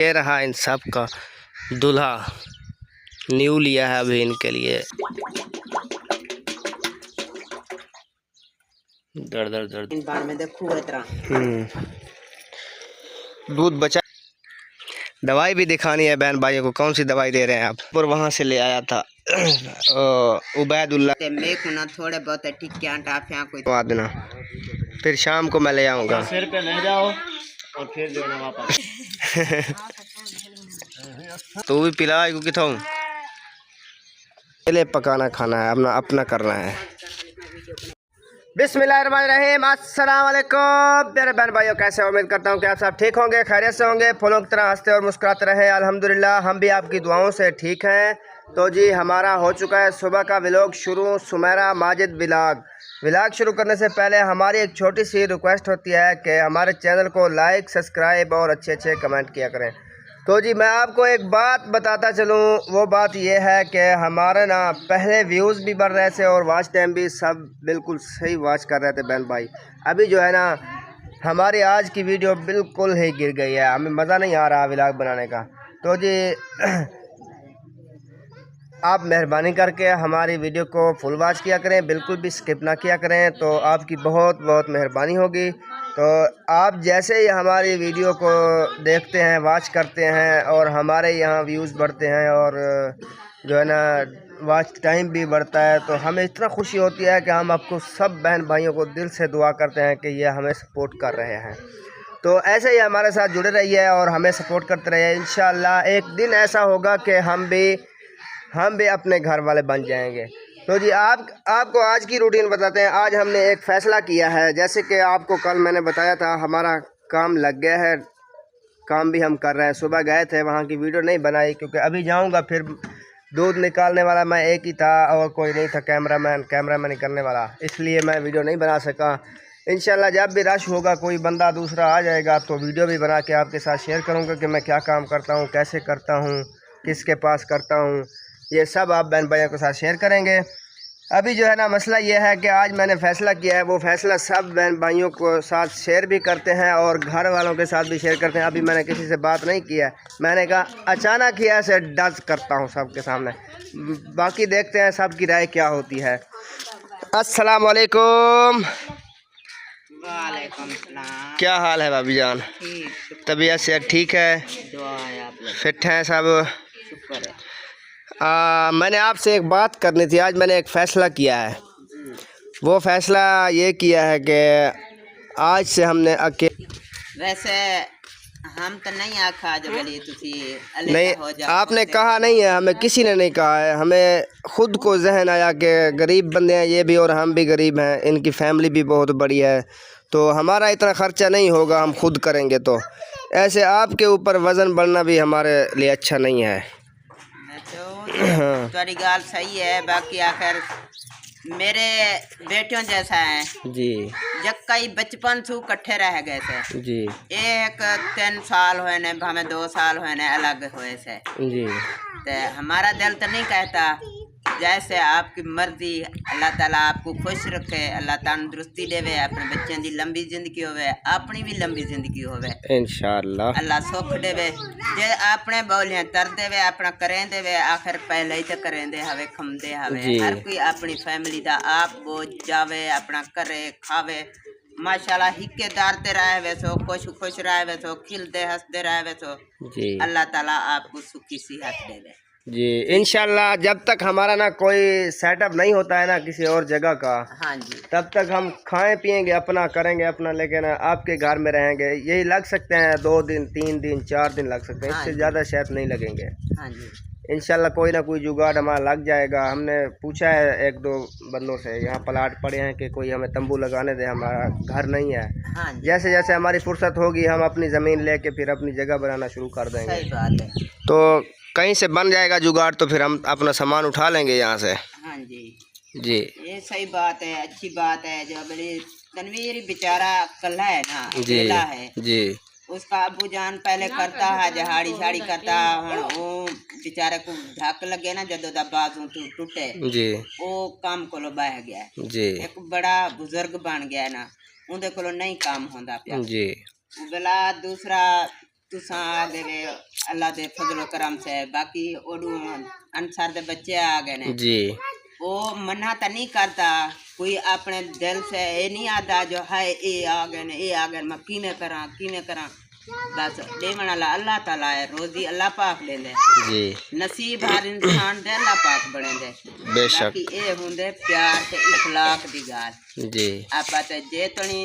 ये रहा इन सब का दूल्हा, न्यू लिया है अभी इनके लिए। दर दर दर बार में देखो इतना दूध बचा। दवाई भी दिखानी है बहन भाइयों को। कौन सी दवाई दे रहे हैं आप? और वहाँ से ले आया था उबैदुल्ला। मैं थोड़े बहुत टिक्कियाँ टाफियाँ कोई दवा देना, फिर शाम को मैं ले आऊँगा। सिर पे ले जाओ और फिर जो है ना वापस। तो भी पिला को किथों पहले पकाना खाना है, अपना अपना करना है। बिस्मिल्लाहिर्रहमानिर्रहीम, अस्सलाम वालेकुम प्यारे बहन भाइयों, कैसे उम्मीद करता हूँ कि आप सब ठीक होंगे, खैरियत से होंगे, फूलों की तरह हंसते और मुस्कुराते रहे। अल्हम्दुलिल्लाह हम भी आपकी दुआओं से ठीक हैं। तो जी हमारा हो चुका है सुबह का व्लॉग शुरू, सुमेरा माजिद व्लॉग शुरू करने से पहले हमारी एक छोटी सी रिक्वेस्ट होती है कि हमारे चैनल को लाइक, सब्सक्राइब और अच्छे कमेंट किया करें। तो जी मैं आपको एक बात बताता चलूँ, वो बात ये है कि हमारे ना पहले व्यूज़ भी बढ़ रहे थे और वॉच टाइम भी सब बिल्कुल सही वॉच कर रहे थे बहन भाई। अभी जो है ना हमारी आज की वीडियो बिल्कुल ही गिर गई है, हमें मज़ा नहीं आ रहा व्लॉग बनाने का। तो जी आप मेहरबानी करके हमारी वीडियो को फुल वॉच किया करें, बिल्कुल भी स्किप ना किया करें, तो आपकी बहुत बहुत मेहरबानी होगी। तो आप जैसे ही हमारी वीडियो को देखते हैं, वॉच करते हैं और हमारे यहाँ व्यूज़ बढ़ते हैं और जो है ना वॉच टाइम भी बढ़ता है, तो हमें इतना खुशी होती है कि हम आपको सब बहन भाइयों को दिल से दुआ करते हैं कि ये हमें सपोर्ट कर रहे हैं। तो ऐसे ही हमारे साथ जुड़े रहिए और हमें सपोर्ट करते रहिए। इंशाअल्लाह एक दिन ऐसा होगा कि हम भी अपने घर वाले बन जाएंगे। तो जी आपको आज की रूटीन बताते हैं। आज हमने एक फ़ैसला किया है, जैसे कि आपको कल मैंने बताया था, हमारा काम लग गया है, काम भी हम कर रहे हैं। सुबह गए थे, वहाँ की वीडियो नहीं बनाई क्योंकि अभी जाऊँगा, फिर दूध निकालने वाला मैं एक ही था और कोई नहीं था कैमरामैन निकलने वाला, इसलिए मैं वीडियो नहीं बना सका। इंशाल्लाह जब भी रश होगा, कोई बंदा दूसरा आ जाएगा तो वीडियो भी बना के आपके साथ शेयर करूँगा कि मैं क्या काम करता हूँ, कैसे करता हूँ, किसके पास करता हूँ, ये सब आप बहन भाइयों के साथ शेयर करेंगे। अभी जो है ना मसला ये है कि आज मैंने फ़ैसला किया है, वो फ़ैसला सब बहन भाइयों को साथ शेयर भी करते हैं और घर वालों के साथ भी शेयर करते हैं। अभी मैंने किसी से बात नहीं किया है, मैंने कहा अचानक ही ऐसे डज करता हूँ सबके सामने। बाकी देखते हैं सबकी राय क्या होती है। अस्सलाम वालेकुम। वालेकुम सलाम। क्या हाल है भाभी जान? तबीयत से ठीक है? फिट हैं सब? शुक्र है। मैंने आपसे एक बात करनी थी। आज मैंने एक फ़ैसला किया है, वो फ़ैसला ये किया है कि आज से हमने वैसे हम तो नहीं आखा जब नहीं, आपने कहा नहीं है, हमें किसी ने नहीं कहा है, हमें खुद को जहन आया कि गरीब बंदे हैं ये भी और हम भी गरीब हैं, इनकी फैमिली भी बहुत बड़ी है, तो हमारा इतना ख़र्चा नहीं होगा, हम खुद करेंगे। तो ऐसे आपके ऊपर वज़न बढ़ना भी हमारे लिए अच्छा नहीं है। तुम्हारी गाल सही है, बाकी आखिर मेरे बेटियों जैसा है जी, जब कई बचपन से इकट्ठे रह गए थे जी, एक 3 साल हुए ने, हमें 2 साल हुए ने अलग हुए से जी, तो हमारा दिल तो नहीं कहता, जैसे आपकी मर्जी, अल्लाह ताला आपको खुश रखे, अल्लाह तंदुरुस्ती देवे, अपने बच्चों की लंबी जिंदगी होवे, अपनी भी लंबी जिंदगी होवे इंशाअल्लाह, अल्लाह सुख देवे। जे अपने बोलियां तर देवे, अपना करें देवे, आखिर पहले ही तो करें दे हवे खमदे हवे। हर कोई अपनी फैमिली दा आप बोझ जावे, अपना करे खावे, माशाल्लाह हिक्केदार ते रहे वे सो, खुश रहे वे सो, खिलते हंसते रहे वे सो। जी, अल्लाह ताला आपको सुखी सेहत देवे जी इंशाल्लाह। जब तक हमारा ना कोई सेटअप नहीं होता है ना किसी और जगह का, हाँ जी, तब तक हम खाएं पिएंगे, अपना करेंगे अपना, लेकिन आपके घर में रहेंगे यही लग सकते हैं 2 दिन 3 दिन 4 दिन लग सकते हैं, हाँ इससे जी, ज़्यादा शायद नहीं लगेंगे। हाँ जी, इंशाल्लाह कोई ना कोई जुगाड़ हमारा लग जाएगा। हमने पूछा है 1-2 बंदों से, यहाँ प्लाट पड़े हैं कि कोई हमें तंबू लगाने दे, हमारा घर नहीं है। हाँ जी, जैसे जैसे हमारी फुर्सत होगी हम अपनी ज़मीन लेके फिर अपनी जगह बनाना शुरू कर देंगे। सही बात है। तो कहीं से बन जाएगा जुगाड़ तो फिर हम अपना सामान उठा लेंगे यहाँ से। हाँ जी, जी, ये सही बात है, अच्छी बात है। जो बड़ी तनवीर बेचारा कल्ला है ना, जी, अकेला है, जी, उसका अबू जान पहले करता है, जहाड़ी झाड़ी करता है, वो बेचारे को धक्क लगे ना, जदों दा बाजू टूटे, जी, वो काम को बह गया, जी, एक बड़ा बुजुर्ग बन गया ना, उनके को नहीं काम होता पिया। जी, बेला दूसरा तुसा आ गए अल्लाह दे फजलो करम से, बाकी ओडू अनसार दे बच्चे आ गए ने जी। वो मना तो नहीं करता, कोई अपने दिल से ये नहीं आता जो है ये आ गए ने, ये आ गए मैं किने करा। बस देवन वाला अल्लाह ताला है, रोजी अल्लाह पाक देंदे जी। नसीब हर इंसान दे अल्लाह पाक बने दे। बेशक। बाकी ये हुंदे प्यार ते इखलाक दी गाल जी। आपा ते जे तणी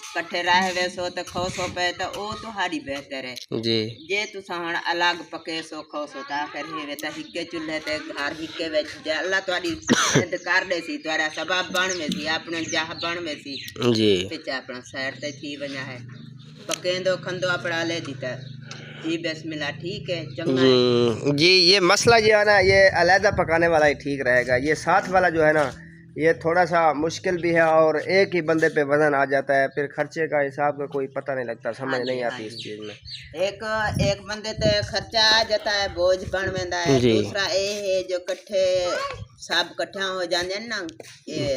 कट्ठे रह वैसो तो खोसो पे तो ओ तुम्हारी बेहतर है जी। जे तुसा हण अलग पके सो खोसो ता फिर हेवे ता हिक्के चुल्हे ते घर हिक्के विच जे अल्लाह तुहाडी इज्जत कर दे सी, तुहारा सबब बन वे सी, अपने जाह बन वे सी जी। पिच अपना सैर ते थी वना है पकेंदो खंदो अपना ले दीता जी बिस्मिल्लाह ठीक है चंगा है। जी ये मसला जो है ना, ये अलहदा पकाने वाला ही ठीक रहेगा। ये साथ वाला जो है ना, ये थोड़ा सा मुश्किल भी है और एक ही बंदे पे वजन आ जाता है, फिर खर्चे का हिसाब का कोई पता नहीं लगता, समझ नहीं आती इस चीज़ में। एक बंदे ते खर्चा आ जाता है, बोझ बन वेंदा है। दूसरा ये है जो कट्ठे सब कट्ठा हो जाते ना, ये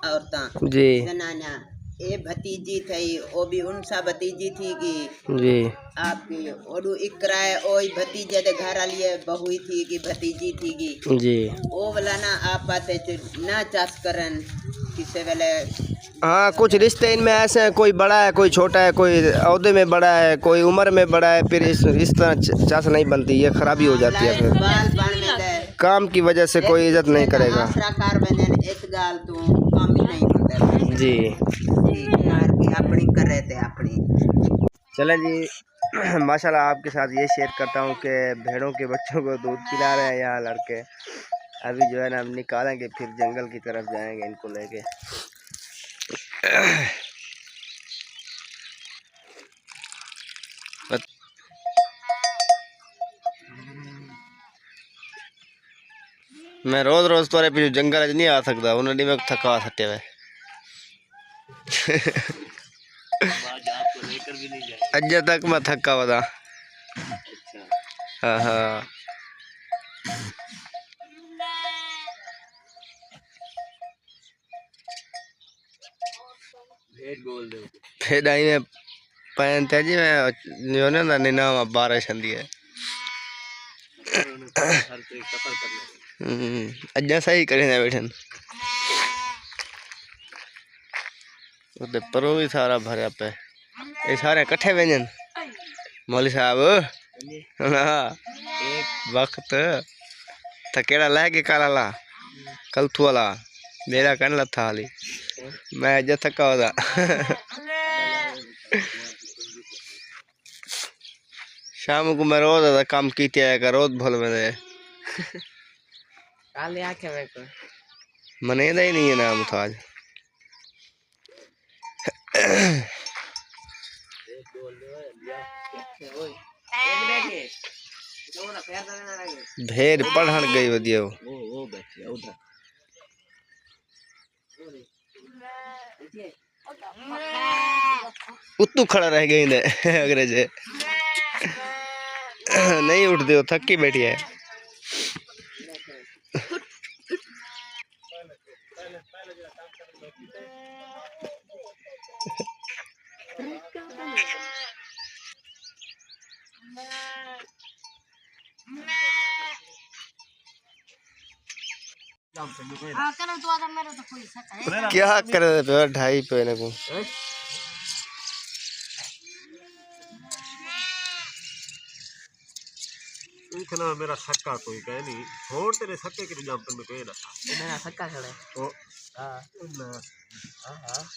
औरतां जी जनाना ये भतीजी थी, वो भी उनसा भतीजी थी कि जी आपकी ओडू इकरा है, ओई भतीजे दे घर वाली है बहू ही थी कि भतीजी थी कि जी। वो वाला ना आप पाते ना चास करन किसी वेले। हाँ, कुछ रिश्ते इनमें ऐसे हैं, कोई बड़ा है कोई छोटा है, कोई ओहदे में बड़ा है कोई उम्र में बड़ा है, फिर इस तरह चास नहीं बनती, ये खराबी हो जाती है। फिर बाल बन वेंदा है, काम की वजह से कोई इज्जत नहीं करेगा। आसरा कार बंदन इस गाल तो काम ही नहीं होता जी। यार की अपनी कर रहे थे अपनी। चलें जी माशाल्लाह आपके साथ ये शेयर करता हूँ कि भेड़ों के बच्चों को दूध पिला रहे हैं यहाँ लड़के। अभी जो है ना हम निकालेंगे, फिर जंगल की तरफ जाएंगे इनको लेके। मैं रोज रोज तोरे पीछे जंगल नहीं आ सकता, उन्होंने में थका सटे हुए अज्जा तक मैं थका बता। हाँ हाँ फिर आई में पैन तेजी में जो ना निना बारिश आंदी है। अज्जा सही करे बैठन उधर परो भी सारा भरा पे, ये सारे इकट्ठे व्यंजन मौली साहब। हाँ एक वक्त थकेड़ा ला के काला ला कल थू वाला मेरा कन लथा हाली मैं अज्जा थका होता। शाम को मैं रोज आता काम कीते आया कर, रोज भूल में काले आके मेरे को मने ही नहीं है नाम था आज। भेड़ पढ़न गई वधिया उतू खड़ा रह गई ने अंग्रेजे नहीं उठते हो, थकी बैठी है। क्या कर पे ढाई पे ने को इतना मेरा सक्का कोई कहे नहीं छोड़ तेरे सक्के के जाम पे कोई ना मेरा सक्का खड़ा तो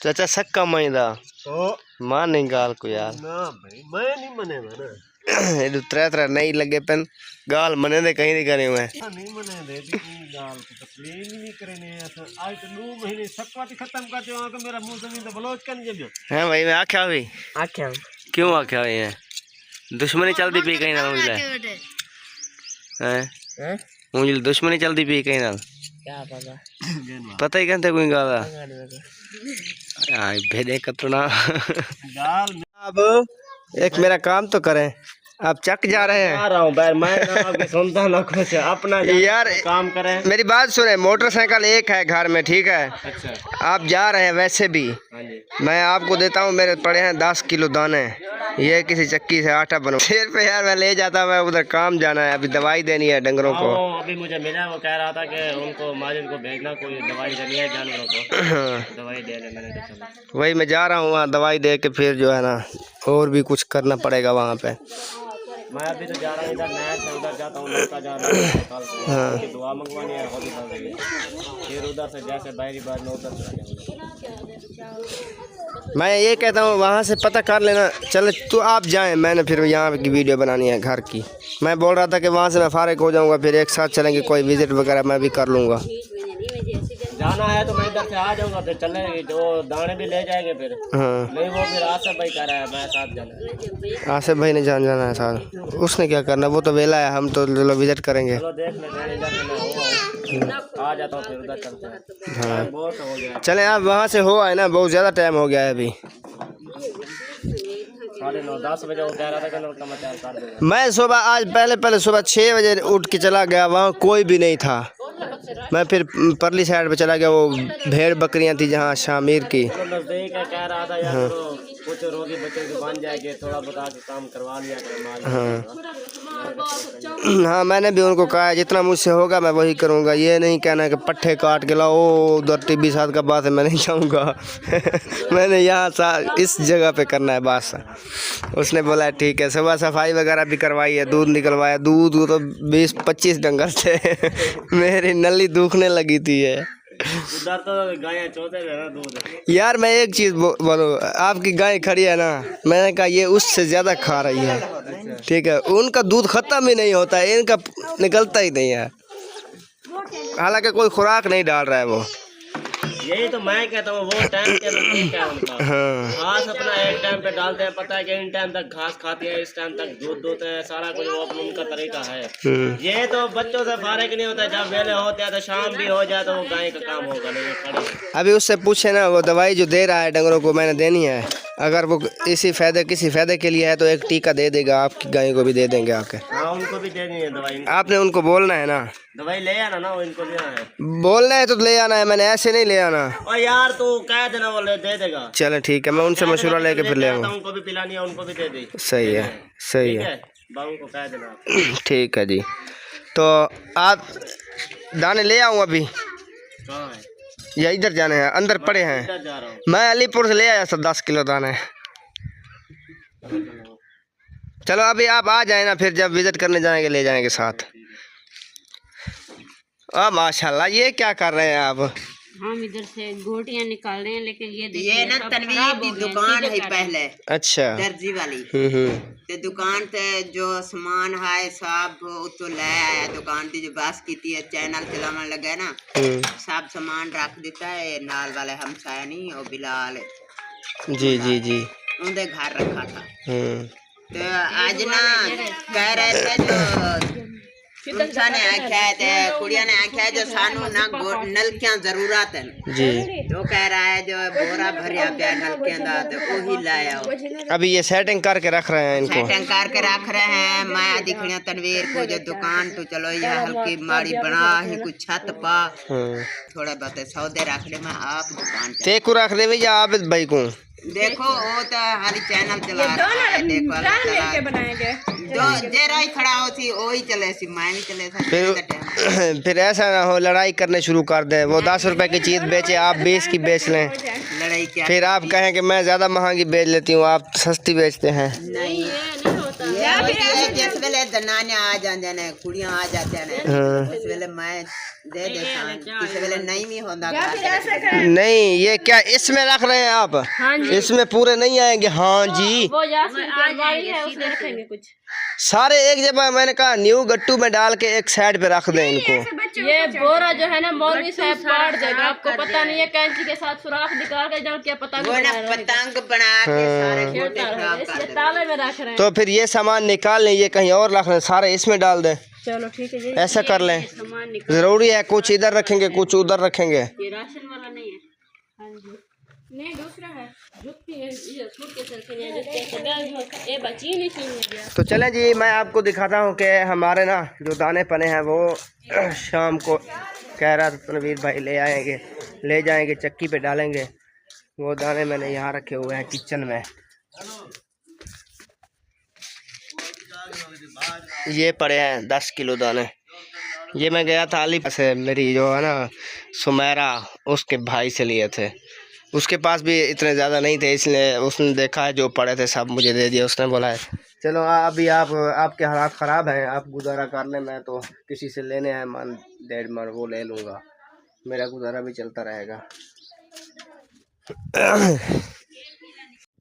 चाचा सक्का मैदा तो मान नहीं गाल को यार ना भाई मैं नहीं मनेगा ना ये त्रै त्रै नहीं लगे पेन गाल मने दे कहीं नहीं करे हुए नहीं मने दे दी गाल को तकलीफ नहीं करे ने आज तो 2 महीने सक्का खत्म करते हो तो मेरा मुंह जमीन तो बलोच कर नहीं जबियो हैं भाई मैं आख्या हुई क्यों आख्या हुई है दुश्मनी चलती पी कहीं ना मुझे हैं मुझे दुश्मनी चलती पी कहीं ना क्या पता ही कहते कोई गाला हाँ भेदे कतरना गाल अब एक मेरा काम तो करें, आप चक जा रहे हैं। आ रहा हूँ बैर मैं आपके सुनता ना कुछ अपना यार काम करें। मेरी बात सुने, मोटरसाइकिल एक है घर में ठीक है। अच्छा आप जा रहे हैं वैसे भी मैं आपको देता हूँ, मेरे पड़े हैं 10 किलो दाने ये किसी चक्की से आटा बनो फिर पे यार मैं ले जाता हूँ, मैं उधर काम जाना है, अभी दवाई देनी है डंगरों को। अभी मुझे मिला, वो कह रहा था कि उनको माजिद को भेजना, कोई दवाई देनी है जानवरों को। हाँ दवाई दे दे, मैंने कहा चलो। वही मैं जा रहा हूँ वहाँ दवाई दे के फिर जो है ना और भी कुछ करना पड़ेगा वहाँ पे। मैं अभी तो जा रहा हूँ इधर नहर से, उधर जाता हूँ, लड़का जा रहा है कल से। हाँ। कि दुआ मंगवानी है हॉस्पिटल से, फिर उधर से जैसे बाहरी बात में उधर से मैं ये कहता हूँ वहाँ से पता कर लेना। चल तो आप जाएं, मैंने फिर यहाँ की वीडियो बनानी है घर की। मैं बोल रहा था कि वहाँ से मैं फारिग हो जाऊँगा, फिर एक साथ चलेंगे, कोई विजिट वगैरह मैं भी कर लूँगा। जाना है तो मैं इधर से आ जाऊंगा, फिर चलेंगे, जो दाने भी ले जाएंगे फिर। हाँ नहीं वो फिर आसिफ भाई कह रहा है मैं साथ जाना है। आसिफ भाई ने जाना है साथ, उसने क्या करना, वो तो वेला है, हम तो चलो विजिट करेंगे। चलो देख लेते हैं, इधर से मैं आ जाता हूँ, फिर उधर चलते हैं। हाँ बहुत हो गया, चलें, आप वहाँ से हो आए ना, बहुत ज़्यादा टाइम हो गया है अभी। 9:30 10 बजे वो कह रहा था कि लड़का मैं तैयार कर दूंगा। मैं सुबह आज पहले सुबह 6 बजे उठ के चला गया, वहाँ कोई भी नहीं था। मैं फिर परली साइड पे चला गया, वो भेड़ बकरियां थी जहाँ शामिर की। तो नजदीक है, कह रहा था यार तो कुछ रोगी बच्चे के बन जाएंगे, थोड़ा बता के काम करवा लिया करें। हाँ मैंने भी उनको कहा है जितना मुझसे होगा मैं वही करूँगा, ये नहीं कहना है कि पट्ठे काट के लाओ उधर टिब्बी साथ का बात है, मैं नहीं चाहूँगा। मैंने यहाँ इस जगह पे करना है बस। उसने बोला ठीक है, सुबह सफाई वगैरह भी करवाई है, दूध निकलवाया, दूध तो 20-25 डंगर थे। मेरी नली दुखने लगी थी है। उधर तो गायें चौथे थे ना दूध। यार मैं एक चीज़ बोलूँ, आपकी गाय खड़ी है ना, मैंने कहा ये उससे ज़्यादा खा रही है, ठीक है, उनका दूध ख़त्म ही नहीं होता है, इनका निकलता ही नहीं है, हालांकि कोई खुराक नहीं डाल रहा है वो। यही तो मैं कहता हूँ, वो टाइम के ठीक है उनका। हाँ घास अपना एक टाइम पे डालते हैं, पता है कि इन टाइम तक घास खाती है, इस टाइम तक दूध दोते हैं, सारा कुछ वो अपना उनका तरीका है। ये तो बच्चों से फारिग नहीं होता, जब वेले होते हैं तो शाम भी हो जाए तो वो गाय का काम होगा नहीं खड़ी। अभी उससे पूछे ना, वो दवाई जो दे रहा है डंगरों को मैंने देनी है, अगर वो किसी फ़ायदे के लिए है तो एक टीका दे देगा, आपकी गाय को भी दे देंगे आके। हाँ उनको भी देनी है दवाई, आपने उनको बोलना है ना, दवाई ले आना ना, वो इनको देना है। बोलना है तो ले आना है, मैंने ऐसे नहीं ले आना। और यार तू कह देना, वो दे देगा। चलो ठीक है, मैं उनसे मशवरा लेके फिर ले आऊँगा। उनको भी पिलानी है, उनको भी दे दे। सही है सही है, बाबू को कह देना। ठीक है जी। तो आप दाने ले आऊँ अभी कहाँ है? या इधर जाने हैं, अंदर पड़े हैं। इधर जा रहा हूँ। मैं अलीपुर से ले आया सब 10 किलो दाने। चलो अभी आप आ जाए ना, फिर जब विजिट करने जाएंगे ले जाएंगे साथ। माशाल्लाह, ये क्या कर रहे हैं आप? हम इधर से गोटियां निकाल रहे हैं, लेकिन ये ना तनवीर की दुकान है पहले, अच्छा दर्जी वाली। ते दुकान ते जो सामान है सब तो ले आया, दुकान की जो बास की थी चैनल चलावन लगा ना, सब सामान रख देता है। नाल वाले हमसाया नहीं, वो बिलाल जी जी जी उनके घर रखा था। तो आज ना कह रहे थे जो उनसा ने आख्या है, कुड़िया ने आख्या है जो सानू ना नलकियां जरूरत है जी, तो कह रहा है जो बोरा भरिया पे नलकियां दा तो वही लाया। अभी ये सेटिंग करके रख रहे हैं इनको, सेटिंग करके रख रहे हैं। मैं दिखने तनवीर को जो दुकान तो चलो ये हल्की माड़ी बना ही कुछ छत पा थोड़ा बहुत सौदे रख ले। मैं आप दुकान पे ते को रख दे या आप भाई को देखो, वो तो हाली चैनल चला रहा है, देखो जो जे राई खड़ा हो थी वही चले सी, मैं नहीं चले था। फिर ऐसा ना हो लड़ाई करने शुरू कर दे, वो 10 रुपए की चीज़ बेचे, आप 20 की बेच लें, लड़ाई क्या? फिर आप कहें कि मैं ज़्यादा महंगी बेच लेती हूँ, आप सस्ती बेचते हैं। नहीं ये जिस वेले दनाने आ जाते ने, कुड़ियां आ जाते हैं, उस वेले मैं दे देता, किस वेले नहीं भी होता। नहीं ये क्या इसमें रख रहे हैं आप? इसमें पूरे नहीं आएंगे। हाँ जी, वो है, उसमें रखेंगे कुछ सारे एक जगह, मैंने कहा न्यू गट्टू में डाल के एक साइड पे रख दें इनको। ये बोरा जो है ना मौलवी साहब काट देगा, आपको पता नहीं है, कैंची के साथ सुराख निकाल के जाओ क्या पतंग पतंग बना के सारे गोटे खराब कर देते। ताले में रख रहे हैं। तो फिर ये सामान निकाल लें, ये कहीं और रख लें, सारे इसमें डाल दें। चलो ठीक है जी, ऐसा कर लें, सामान निकाल। जरूरी है कुछ इधर रखेंगे कुछ उधर रखेंगे। ये राशन वाला नहीं है। हाँ जी, नहीं दूसरा है, जुत्ती है, ये सूट के चलते हैं, जुत्ते से बैग ये बची नहीं चाहिए। तो चलें जी, मैं आपको दिखाता हूँ कि हमारे ना जो दाने पने हैं वो शाम को कह रहा था तनवीर भाई ले जाएंगे चक्की पे डालेंगे। वो दाने मैंने यहाँ रखे हुए हैं किचन में। ये पड़े हैं 10 किलो दाने। ये मैं गया था अली से, मेरी जो है ना सुमेरा, उसके भाई से लिए थे। उसके पास भी इतने ज़्यादा नहीं थे, इसलिए उसने देखा है जो पड़े थे सब मुझे दे दिए। उसने बोला है चलो अभी आपके हालात ख़राब हैं, आप गुजारा कर लें, मैं तो किसी से लेने आए मन 1.5 मन वो ले लूँगा, मेरा गुजारा भी चलता रहेगा।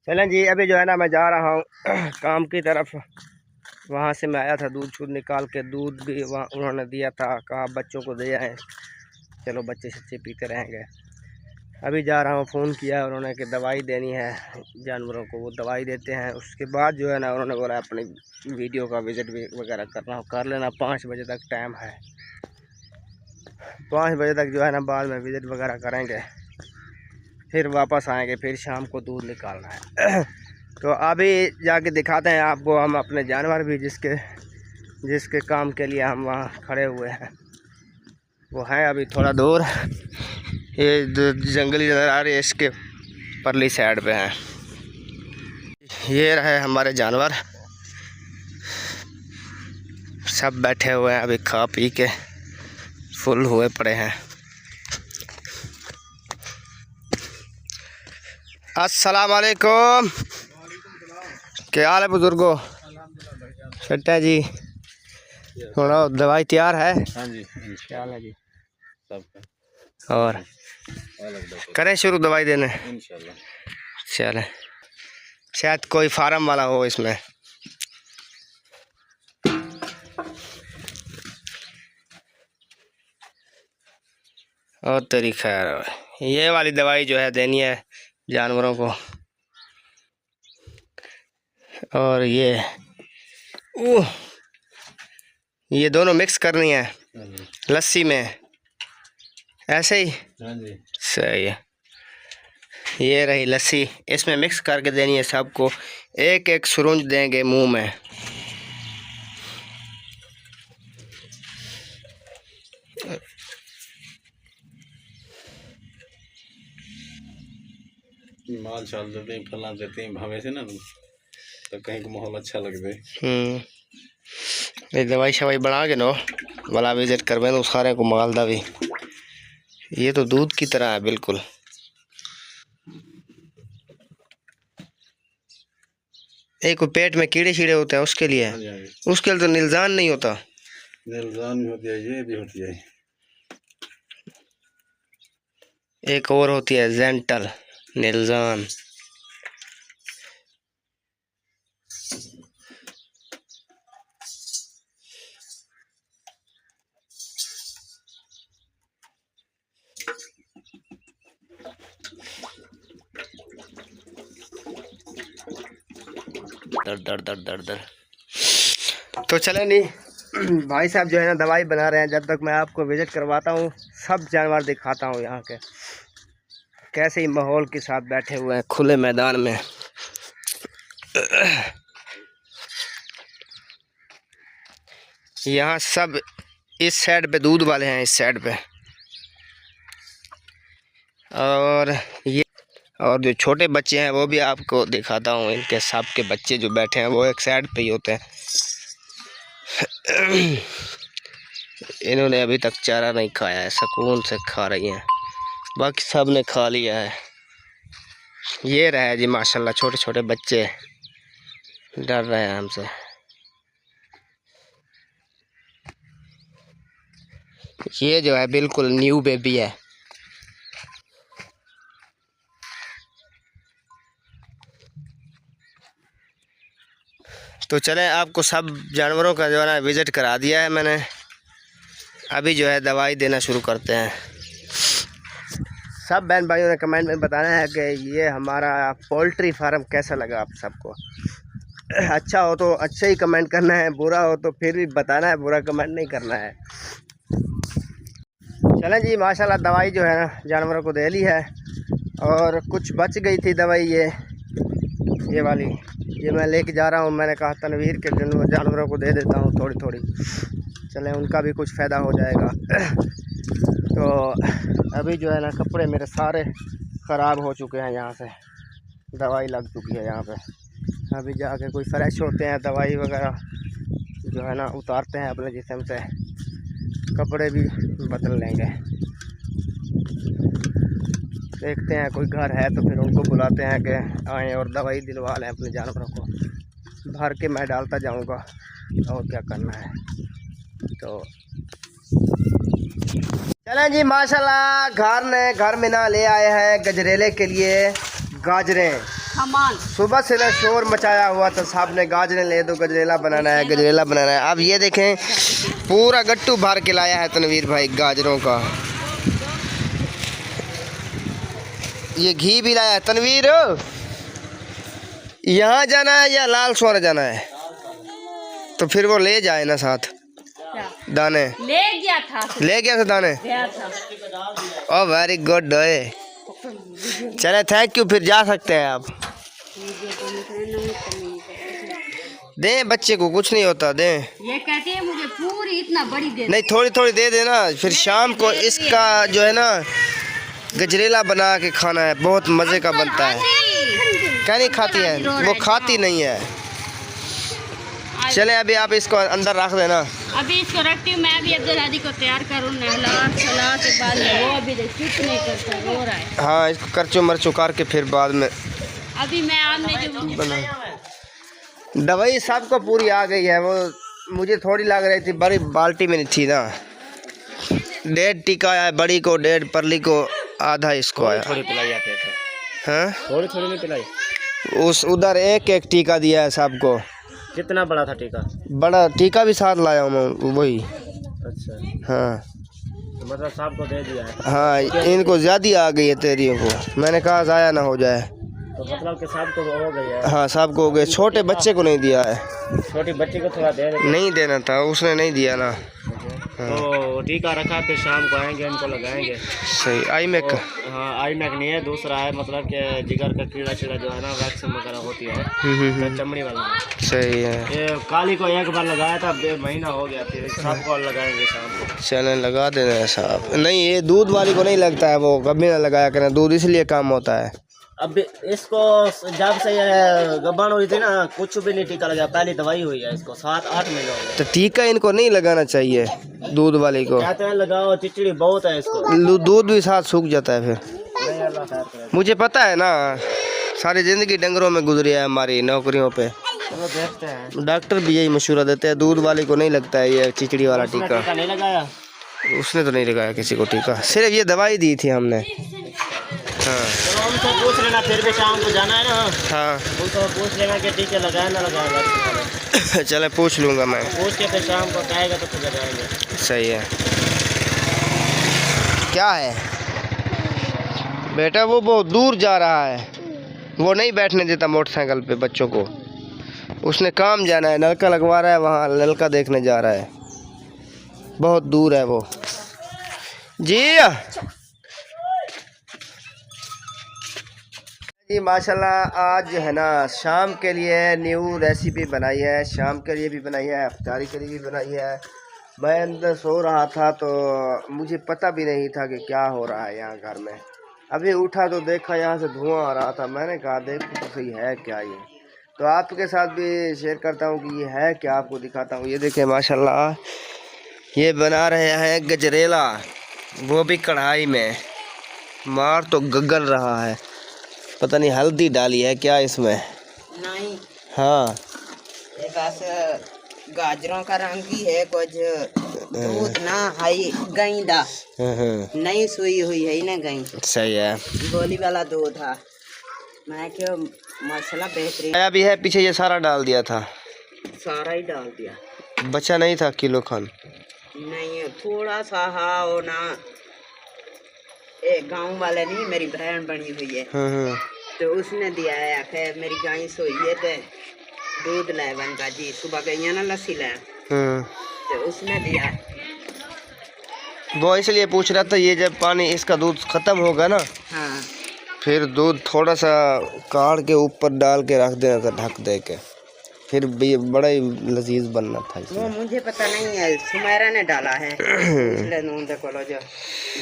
चलें जी, अभी जो है ना मैं जा रहा हूँ काम की तरफ। वहाँ से मैं आया था दूध छूध निकाल के, दूध भी वहाँ उन्होंने दिया था, कहा बच्चों को दे आए, चलो बच्चे सच्चे पीते रहेंगे। अभी जा रहा हूँ, फ़ोन किया उन्होंने कि दवाई देनी है जानवरों को, वो दवाई देते हैं। उसके बाद जो है ना उन्होंने बोला अपनी वीडियो का विज़िट वगैरह करना हो कर लेना, 5 बजे तक टाइम है, 5 बजे तक जो है ना बाद में विज़िट वगैरह करेंगे, फिर वापस आएंगे, फिर शाम को दूध निकालना है। तो अभी जाके दिखाते हैं आपको हम अपने जानवर भी, जिसके काम के लिए हम वहाँ खड़े हुए हैं। वो हैं अभी थोड़ा दूर, ये जंगली नज़र आ रही है, इसके परली साइड पे हैं। ये रहे हमारे जानवर, सब बैठे हुए हैं, अभी खा पी के फुल हुए पड़े हैं। अस्सलाम वालेकुम, क्या हाल है बुजुर्गो? सट्टा जी, थोड़ा दवाई तैयार है? हाँ जी, क्या हाल है जी? सबका और करें शुरू दवाई देने? इंशाल्लाह। चलें, शायद कोई फार्म वाला हो इसमें। और तेरी खैर, ये वाली दवाई जो है देनी है जानवरों को, और ये दोनों मिक्स करनी है लस्सी में, ऐसे ही? हाँ जी, सही है। ये रही लस्सी, इसमें मिक्स करके देनी है सबको, एक एक सुरुंज देंगे मुंह में। माल चाल देते हैं, फला देते हैं भावे से ना, तो कहीं का माहौल अच्छा लगता है। ये दवाई शवाई बना के नो वाला विजिट करवे तो सारे को मालदा भी, ये तो दूध की तरह है बिल्कुल। एक पेट में कीड़े शीड़े होते हैं उसके लिए, हाँ जी, हाँ जी। उसके लिए तो निलजान नहीं होता। निलजान भी होती है, ये भी होती है। एक और होती है जेंटल निलजान। दर दर दर दर दर। तो चले नहीं, भाई साहब जो है ना दवाई बना रहे हैं, जब तक मैं आपको विजिट करवाता हूँ, सब जानवर दिखाता हूँ यहाँ के कैसे ही माहौल के साथ बैठे हुए हैं खुले मैदान में। यहाँ सब इस साइड पे दूध वाले हैं, इस साइड पे, और जो छोटे बच्चे हैं वो भी आपको दिखाता हूँ। इनके सब के बच्चे जो बैठे हैं वो एक साइड पे ही होते हैं। इन्होंने अभी तक चारा नहीं खाया है, सुकून से खा रही हैं, बाकी सब ने खा लिया है। ये रहे जी माशाल्लाह छोटे छोटे बच्चे, डर रहे हैं हमसे। ये जो है बिल्कुल न्यू बेबी है। तो चलें, आपको सब जानवरों का जो है ना विज़िट करा दिया है मैंने, अभी जो है दवाई देना शुरू करते हैं। सब बहन भाइयों ने कमेंट में बताना है कि ये हमारा पोल्ट्री फार्म कैसा लगा आप सबको। अच्छा हो तो अच्छा ही कमेंट करना है, बुरा हो तो फिर भी बताना है, बुरा कमेंट नहीं करना है। चलें जी, माशाल्लाह दवाई जो है ना जानवरों को दे ली है, और कुछ बच गई थी दवाई, ये वाली, ये मैं लेके जा रहा हूँ। मैंने कहा तनवीर के जानवरों को दे देता हूँ थोड़ी थोड़ी, चलें उनका भी कुछ फ़ायदा हो जाएगा। तो अभी जो है ना कपड़े मेरे सारे ख़राब हो चुके हैं, यहाँ से दवाई लग चुकी है यहाँ पे। अभी जाके कोई फ्रेश होते हैं, दवाई वगैरह जो है ना उतारते हैं अपने जिस्म से, कपड़े भी बदल लेंगे। देखते हैं कोई घर है तो फिर उनको बुलाते हैं कि आएँ और दवाई दिलवा लें अपने जानवरों को। भर के मैं डालता जाऊंगा और क्या करना है। तो चलें जी, माशाल्लाह घर में ना ले आए हैं गजरेले के लिए गाजरें। सुबह से ना शोर मचाया हुआ था, साहब ने गाजरें ले दो, गजरेला बनाना है, गजरेला बनाना है। अब ये देखें पूरा गट्टू भर के लाया है तनवीर भाई गाजरों का। ये घी भी लाया है तनवीर। यहाँ जाना है या लाल सोरा जाना है? तो फिर वो ले जाए ना साथ दाने। ले गया था दाने। ओ वेरी गुड। चले थैंक यू, फिर जा सकते हैं आप। दें बच्चे को, कुछ नहीं होता, दें। ये कहती है मुझे पूरी इतना बड़ी दे। नहीं थोड़ी थोड़ी दे देना, फिर शाम को इसका जो है ना गजरेला बना के खाना है, बहुत मज़े का बनता है। क्या नहीं खाती है वो? खाती नहीं है। चले अभी आप इसको अंदर रख देना। अभी इसको रखती हूँ, मैं अभी अब्दुल हादी को तैयार करूँ, नहला सला के बाद में। वो अभी कुछ नहीं करता, रो रहा है। हाँ, इसको करचो मरचो करके फिर बाद में अभी मैं आपने जो बना। दवाई सबको पूरी आ गई है, वो मुझे थोड़ी लग रही थी, बड़ी बाल्टी में नहीं थी ना। 1.5 टीका आया बड़ी को, 1.5 परली को, आधा इसको आया। थोड़ी पिलाई आती है। हाँ थोड़ी थोड़ी नहीं पिलाई। उस उधर एक टीका दिया है सबको। कितना बड़ा था टीका? बड़ा टीका भी साथ लाया हूँ मैं, वही। अच्छा हाँ तो मतलब साहब को दे दिया है। हाँ, इनको ज़्यादा आ गई है तेरियों को, मैंने कहा ज़ाया ना हो जाए। तो मतलब कि साहब को हो गई है। हाँ साहब को हो गए, छोटे बच्चे को नहीं दिया है। छोटी बच्ची को थोड़ा दे देंगे। नहीं देना था, उसने नहीं दिया ना। तो टीका रखा, फिर शाम को आएंगे, इनको लगाएंगे। सही। आई मैक। हाँ, आई मैक नहीं है, दूसरा है, मतलब कि जिगर का कीड़ा शीड़ा जो है ना, वैक्सीन वगैरह होती है, तो चमड़ी वाला। सही है। ये काली को एक बार लगाया था, 1.5 महीना हो गया, फिर शाम को लगाएंगे शाम को। चलें लगा देना है साहब। नहीं, ये दूध वाली को नहीं लगता है, वो कभी ना लगाया करें, दूध इसलिए काम होता है। अब इसको जब से ये गब्बान हुई थी ना, कुछ भी नहीं टीका लगा, पहली दवाई हुई है इसको, 7-8 महीने हो गए। तो टीका इनको नहीं लगाना चाहिए दूध वाली को। कहते हैं लगाओ, चिचड़ी बहुत है इसको। दूध भी साथ सूख जाता है फिर। नहीं, अल्लाह खैर करे। मुझे पता है ना, सारी ज़िंदगी डंगरों में गुजरी है हमारी नौकरियों पे। चलो देखते हैं। डॉक्टर भी यही मशूरा देते हैं, दूध वाली को नहीं लगता है ये चिचड़ी वाला टीका। टीका नहीं लगाया? उसने तो नहीं लगाया किसी को टीका, सिर्फ ये दवाई दी थी हमने। हाँ चलो उनसे पूछ लेना, फिर भी शाम को जाना है ना। हाँ उनको पूछ लेना कि टीके लगाए ना लगाए। चले पूछ लूँगा मैं। पूछ के फिर शाम को कहेगा तो फिर लगाएंगे। सही है। क्या है बेटा, वो बहुत दूर जा रहा है, वो नहीं बैठने देता मोटरसाइकिल पे बच्चों को। उसने काम जाना है, नलका लगवा रहा है, वहाँ नलका देखने जा रहा है, बहुत दूर है वो। जी जी माशाल्लाह, आज जो है ना शाम के लिए न्यू रेसिपी बनाई है, शाम के लिए भी बनाई है, इफ्तारी के लिए भी बनाई है। मैं अंदर सो रहा था तो मुझे पता भी नहीं था कि क्या हो रहा है यहाँ घर में। अभी उठा तो देखा यहाँ से धुआं आ रहा था, मैंने कहा देखो तो सही है क्या ये। तो आपके साथ भी शेयर करता हूँ कि ये है क्या, आपको दिखाता हूँ। ये देखें माशाल्लाह, ये बना रहे हैं गजरेला, वो भी कढ़ाई में। मार तो गगल रहा है, पता नहीं हल्दी डाली है क्या इसमें। नहीं, हाँ एक गाजरों का रंग ही है, कुछ दूध ना हाई गईंदा नहीं सुई हुई है ना, गई सही है, गोली वाला दूध था। मैं क्यों मसाला बेहतरीन आया भी है पीछे, ये सारा डाल दिया था, सारा ही डाल दिया, बचा नहीं था किलो खान। नहीं थोड़ा सा हाँ वो ना, एक गांव वाले नहीं मेरी बहन बनी हुई है, तो उसने दिया है, आखिर मेरी गाय सोई है तो दूध लाए बन का जी, सुबह गई ना लस्सी लाए, तो उसने दिया है। वो इसलिए पूछ रहा था, ये जब पानी इसका दूध खत्म होगा ना, हाँ फिर दूध थोड़ा सा काढ़ के ऊपर डाल के रख देना था, ढक दे के, फिर भी बड़ा ही लजीज बनना था इसमें। वो मुझे पता नहीं है, सुमेरा ने डाला है इसलिए नून देखो लो जो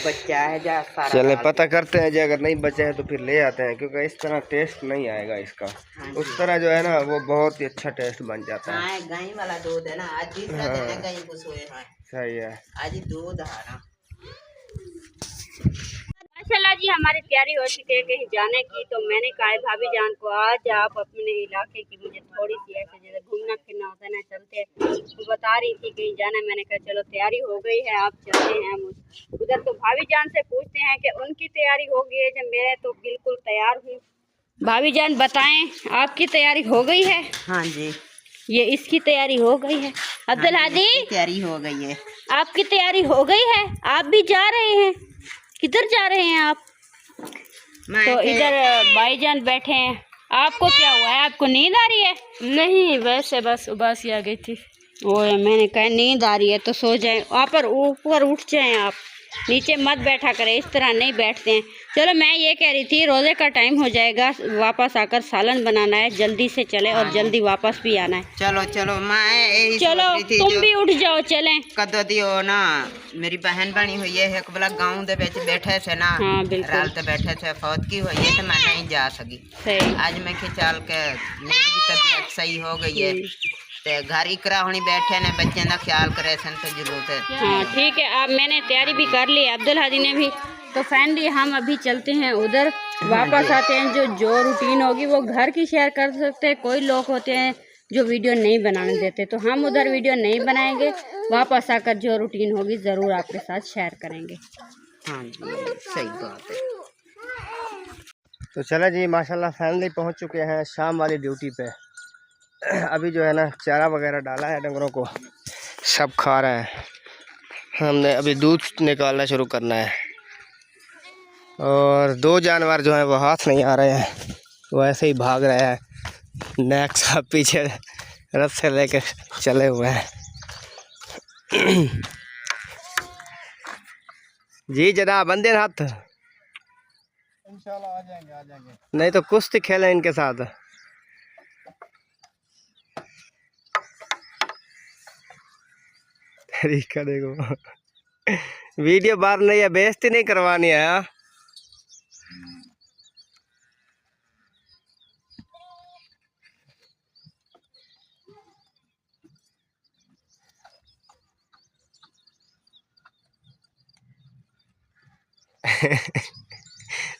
बच्चा है जा सारा चले डाल पता करते हैं, जो अगर नहीं बचा है तो फिर ले आते हैं, क्योंकि इस तरह टेस्ट नहीं आएगा इसका। उस तरह जो है ना वो बहुत ही अच्छा टेस्ट बन जाता है। हाँ, गाय वाला दूध है ना, आज तीसरा दिन है गाय को सोए हैं, सही है। आज दूध आ रहा। माशाल्लाह जी हमारी तैयारी हो चुकी है कहीं जाने की। तो मैंने कहा है भाभी जान को आज आप अपने इलाके की, मुझे थोड़ी सी ऐसे जैसे घूमना फिरना होता है ना, चलते तो बता रही थी कहीं जाना। मैंने कहा चलो तैयारी हो गई है, आप चलते हैं हम उधर। तो भाभी जान से पूछते हैं कि उनकी तैयारी हो गई है, जब मैं तो बिल्कुल तैयार हूँ। भाभी जान बताएं आपकी तैयारी हो गई है? हाँ जी, ये इसकी तैयारी हो गई है। अब्दुल हादी तैयारी हो गई है। आपकी तैयारी हो गई है, आप भी जा रहे हैं? किधर जा रहे हैं आप? तो इधर भाईजान बैठे हैं। आपको क्या हुआ है, आपको नींद आ रही है? नहीं, वैसे बस उबासी आ गई थी। ओए मैंने कहा नींद आ रही है तो सो जाएं, ऊपर उठ जाएं, आप नीचे मत बैठा करें, इस तरह नहीं बैठते हैं। चलो मैं ये कह रही थी रोज़े का टाइम हो जाएगा, वापस आकर सालन बनाना है, जल्दी से चले और जल्दी वापस भी आना है। चलो चलो मैं चलो तुम भी उठ जाओ, चलें। कदों दी हो ना मेरी बहन बनी हुई है एक बला गाँव दे विच बैठे से ना, हाँ, बिल्कुल। राल ते बैठे से फौत की हुई है तो मैं नहीं जा सकी। सही। आज मैं के चल के मेरी भी तबीयत सही हो गई है, ते घर इकरा होनी बैठे ने बच्चे का ख्याल करे सन तो जरूरत है। हाँ ठीक है, अब मैंने तैयारी भी कर ली, अब्दुल हादी ने भी। तो फैमिली हम अभी चलते हैं उधर, वापस आते हैं। जो रूटीन होगी वो घर की शेयर कर सकते हैं। कोई लोग होते हैं जो वीडियो नहीं बनाने देते, तो हम उधर वीडियो नहीं बनाएंगे, वापस आकर जो रूटीन होगी ज़रूर आपके साथ शेयर करेंगे। हाँ जी सही बात है। तो चला जी, माशाल्लाह फैमिली पहुंच चुके हैं शाम वाली ड्यूटी पे। अभी जो है ना चारा वगैरह डाला है डंगरों को, सब खा रहे हैं। हमने अभी दूध निकालना शुरू करना है, और दो जानवर जो हैं वो हाथ नहीं आ रहे हैं, वो ऐसे ही भाग रहे हैं, नेक साहब पीछे रथ से लेकर चले हुए हैं। जी जनाब, बंदे हाथ इंशाल्लाह आ जाएंगे। नहीं तो कुश्ती खेलें इनके साथ। तरीका देखो, वीडियो बार नहीं है, बेइज्जती नहीं करवानी है। हाँ?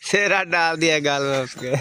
सेरा डाल दिया गाल में उसके।